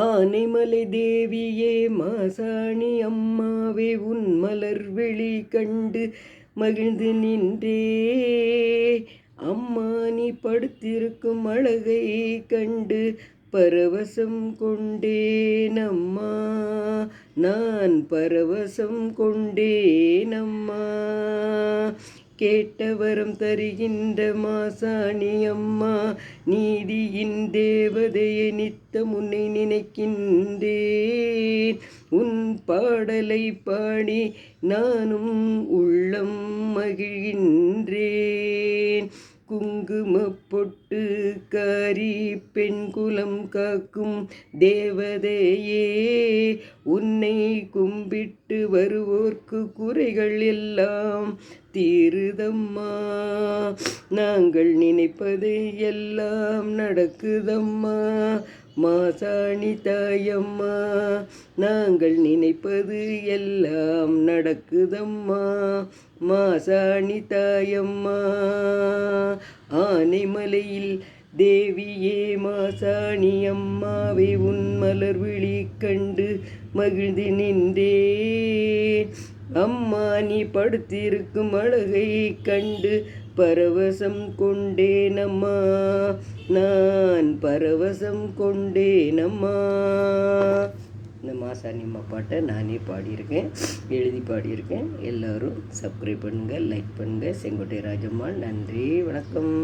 ஆனைமலை தேவியே மாசாணி அம்மாவே உன் மலர் வெளி கண்டு மகிழ்ந்து நின்றே. அம்மா நீ படுத்திருக்கும் அழகை கண்டு பரவசம் கொண்டேனம்மா, நான் பரவசம் கொண்டேனம்மா. கேட்டவரம் தருகின்ற மாசாணி அம்மா, நீதியின் தேவதையை நித்தம் உன்னை நினைக்கின்றேன். உன் பாடலை பாடி நானும் உள்ளம் மகிழ்கின்றேன். குங்கும பொட்டு காரி பெண்குலம் காக்கும் தேவதையே, உன்னை கும்பிட்டு வருவோர்க்கு குறைகள் எல்லாம் தீருதம்மா. நாங்கள் நினைப்பது எல்லாம் நடக்குதம்மா மாசாணி தாயம்மா. நாங்கள் நினைப்பது எல்லாம் நடக்குதம்மா மாசாணி தாயம்மா. ஆனைமலையில் தேவியே மாசாணி அம்மாவை உன் மலர் விழி கண்டு மகிழ்ந்து நின்றே. அம்மா நீ படுத்திருக்கும் அழகை கண்டு பரவசம் கொண்டேனம்மா, நான் பரவசம் கொண்டேனம்மா. இந்த மாசாணி அம்மா பாட்டை நானே பாடியிருக்கேன், எழுதி பாடியிருக்கேன். எல்லோரும் சப்ஸ்கிரைப் பண்ணுங்கள், லைக் பண்ணுங்கள். செங்கோட்டை ராஜம்மாள். நன்றி, வணக்கம்.